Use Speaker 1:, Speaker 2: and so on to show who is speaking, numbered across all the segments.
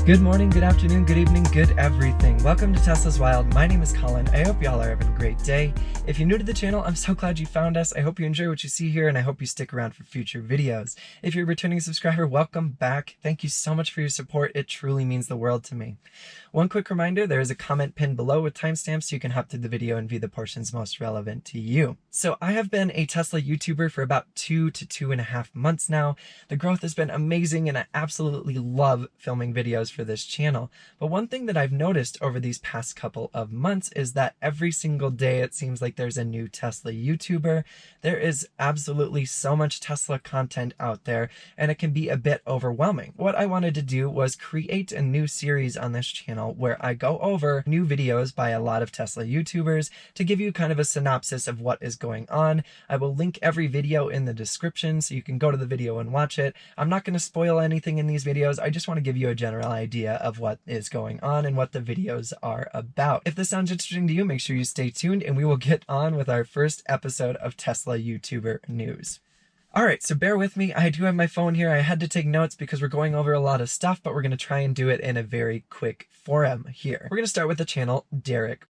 Speaker 1: Good morning, good afternoon, good evening, good everything. Welcome to Tesla's Wild. My name is Colin. I hope y'all are having a great day. If you're new to the channel, I'm so glad you found us. I hope you enjoy what you see here, and I hope you stick around for future videos. If you're a returning subscriber, welcome back. Thank you so much for your support. It truly means the world to me. One quick reminder, there is a comment pinned below with timestamps so you can hop through the video and view the portions most relevant to you. So I have been a Tesla YouTuber for about 2 to 2.5 months now. The growth has been amazing, and I absolutely love filming videos for this channel. But one thing that I've noticed over these past couple of months is that every single day it seems like there's a new Tesla YouTuber. There is absolutely so much Tesla content out there, and it can be a bit overwhelming. What I wanted to do was create a new series on this channel where I go over new videos by a lot of Tesla YouTubers to give you kind of a synopsis of what is going on. I will link every video in the description so you can go to the video and watch it. I'm not going to spoil anything in these videos. I just want to give you a general idea of what is going on and what the videos are about. If this sounds interesting to you, make sure you stay tuned and we will get on with our first episode of Tesla YouTuber News. Alright, so bear with me. I do have my phone here. I had to take notes because we're going over a lot of stuff, but we're going to try and do it in a very quick forum here. We're going to start with the channel DÆrik,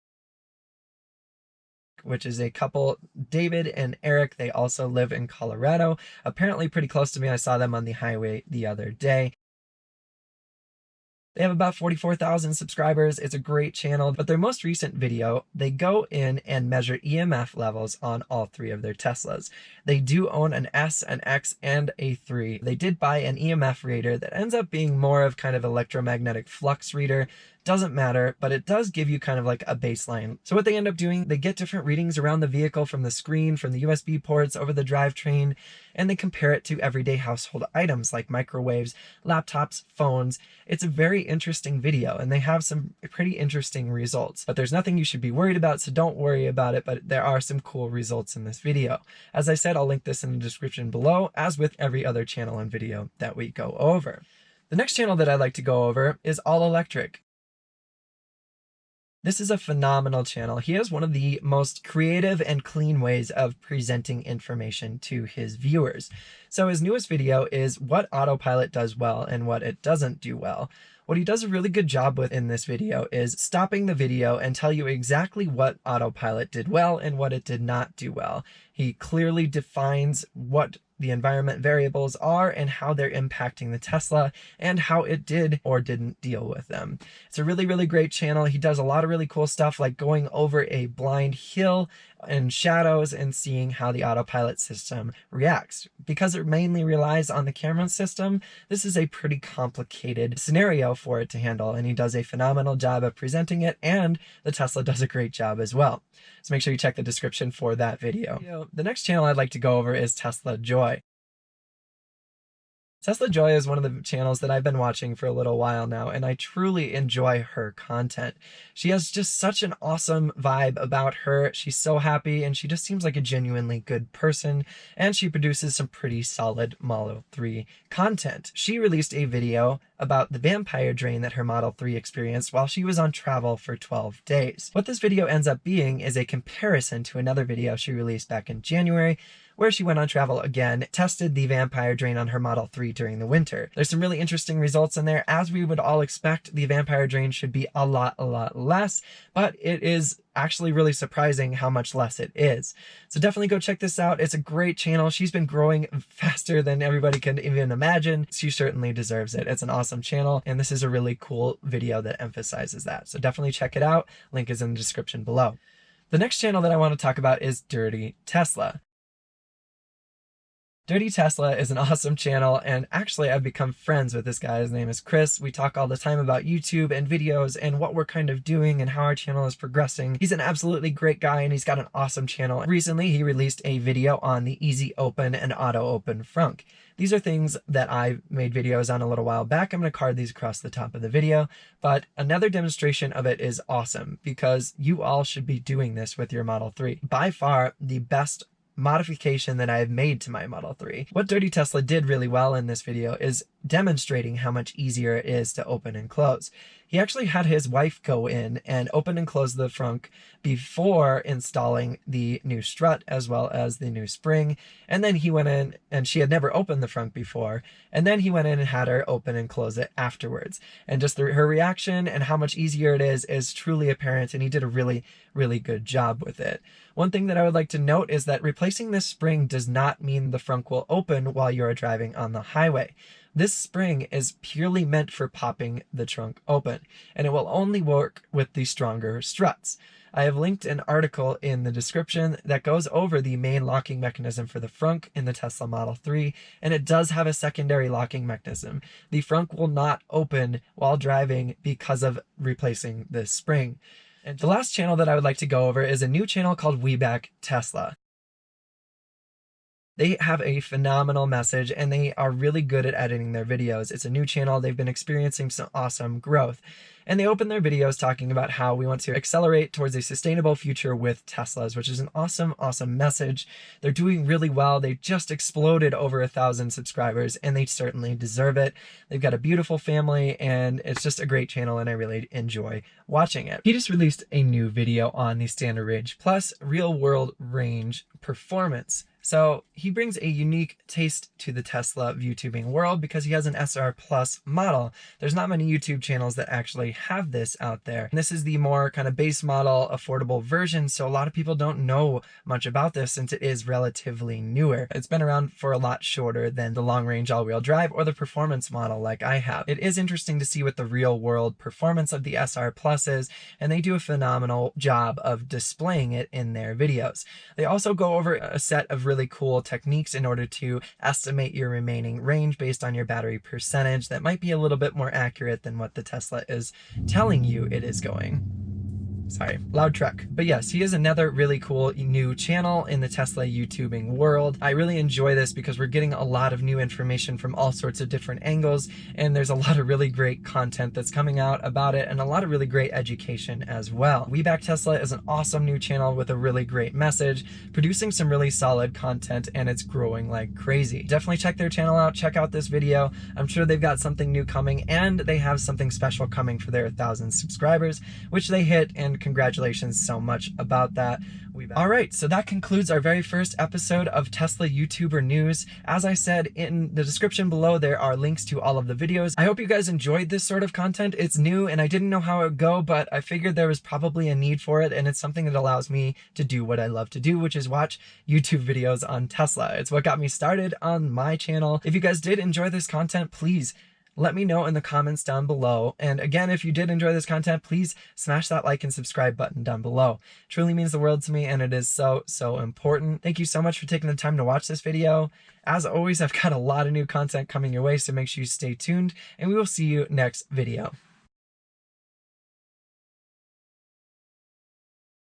Speaker 1: which is a couple, David and Eric. They also live in Colorado, apparently pretty close to me. I saw them on the highway the other day. They have about 44,000 subscribers. It's a great channel, but their most recent video, they go in and measure EMF levels on all three of their Teslas. They do own an S, an X, and a 3. They did buy an EMF reader that ends up being more of kind of electromagnetic flux reader. Doesn't matter, but it does give you kind of like a baseline. So what they end up doing, they get different readings around the vehicle from the screen, from the USB ports, over the drivetrain, and they compare it to everyday household items like microwaves, laptops, phones. It's a very interesting video, and they have some pretty interesting results. But there's nothing you should be worried about, so don't worry about it, but there are some cool results in this video. As I said, I'll link this in the description below, as with every other channel and video that we go over. The next channel that I'd like to go over is All Electric. This is a phenomenal channel. He has one of the most creative and clean ways of presenting information to his viewers. So his newest video is what AutoPilot does well and what it doesn't do well. What he does a really good job with in this video is stopping the video and tell you exactly what AutoPilot did well and what it did not do well. He clearly defines what the environment variables are and how they're impacting the Tesla and how it did or didn't deal with them. It's a really, really great channel. He does a lot of really cool stuff like going over a blind hill and shadows and seeing how the AutoPilot system reacts. Because it mainly relies on the camera system, this is a pretty complicated scenario for it to handle, and he does a phenomenal job of presenting it, and the Tesla does a great job as well. So make sure you check the description for that video. The next channel I'd like to go over is Tesla Joy. Tesla Joy is one of the channels that I've been watching for a little while now, and I truly enjoy her content. She has just such an awesome vibe about her. She's so happy, and she just seems like a genuinely good person, and she produces some pretty solid Model 3 content. She released a video about the vampire drain that her Model 3 experienced while she was on travel for 12 days. What this video ends up being is a comparison to another video she released back in January, where she went on travel again, tested the vampire drain on her Model 3 during the winter. There's some really interesting results in there. As we would all expect, the vampire drain should be a lot less, but it is actually really surprising how much less it is. So definitely go check this out. It's a great channel. She's been growing faster than everybody can even imagine. She certainly deserves it. It's an awesome channel, and this is a really cool video that emphasizes that. So definitely check it out. Link is in the description below. The next channel that I want to talk about is DÆrik. DÆrik is an awesome channel, and actually I've become friends with this guy. His name is Chris. We talk all the time about YouTube and videos and what we're kind of doing and how our channel is progressing. He's an absolutely great guy, and he's got an awesome channel. Recently, he released a video on the easy open and auto open Frunk. These are things that I made videos on a little while back. I'm going to card these across the top of the video, but another demonstration of it is awesome because you all should be doing this with your Model 3. By far, the best modification that I have made to my Model 3. What DÆrik did really well in this video is demonstrating how much easier it is to open and close. He actually had his wife go in and open and close the frunk before installing the new strut as well as the new spring. And then he went in, and she had never opened the frunk before. And then he went in and had her open and close it afterwards. And just her reaction and how much easier it is truly apparent. And he did a really, really good job with it. One thing that I would like to note is that replacing this spring does not mean the frunk will open while you are driving on the highway. This spring is purely meant for popping the trunk open, and it will only work with the stronger struts. I have linked an article in the description that goes over the main locking mechanism for the frunk in the Tesla Model 3, and it does have a secondary locking mechanism. The frunk will not open while driving because of replacing this spring. And the last channel that I would like to go over is a new channel called WeBackTesla. They have a phenomenal message, and they are really good at editing their videos. It's a new channel. They've been experiencing some awesome growth. And they open their videos talking about how we want to accelerate towards a sustainable future with Teslas, which is an awesome, awesome message. They're doing really well. They just exploded over 1,000 subscribers, and they certainly deserve it. They've got a beautiful family, and it's just a great channel, and I really enjoy watching it. He just released a new video on the Standard Range Plus real world range performance. So he brings a unique taste to the Tesla YouTubing world because he has an SR Plus model. There's not many YouTube channels that actually have this out there. And this is the more kind of base model, affordable version, so a lot of people don't know much about this since it is relatively newer. It's been around for a lot shorter than the long-range all-wheel drive or the performance model like I have. It is interesting to see what the real-world performance of the SR Plus is, and they do a phenomenal job of displaying it in their videos. They also go over a set of really cool techniques in order to estimate your remaining range based on your battery percentage that might be a little bit more accurate than what the Tesla is telling you it is going. Sorry, loud truck. But yes, he is another really cool new channel in the Tesla YouTubing world. I really enjoy this because we're getting a lot of new information from all sorts of different angles, and there's a lot of really great content that's coming out about it and a lot of really great education as well. WeBackTesla is an awesome new channel with a really great message, producing some really solid content, and it's growing like crazy. Definitely check their channel out, check out this video. I'm sure they've got something new coming, and they have something special coming for their 1,000 subscribers, which they hit, and congratulations so much about that. All right, so that concludes our very first episode of Tesla YouTuber News. As I said, in the description below, there are links to all of the videos. I hope you guys enjoyed this sort of content. It's new, and I didn't know how it would go, but I figured there was probably a need for it, and it's something that allows me to do what I love to do, which is watch YouTube videos on Tesla. It's what got me started on my channel. If you guys did enjoy this content, please let me know in the comments down below. And again, if you did enjoy this content, please smash that like and subscribe button down below. It truly means the world to me, and it is so, so important. Thank you so much for taking the time to watch this video. As always, I've got a lot of new content coming your way, so make sure you stay tuned, and we will see you next video.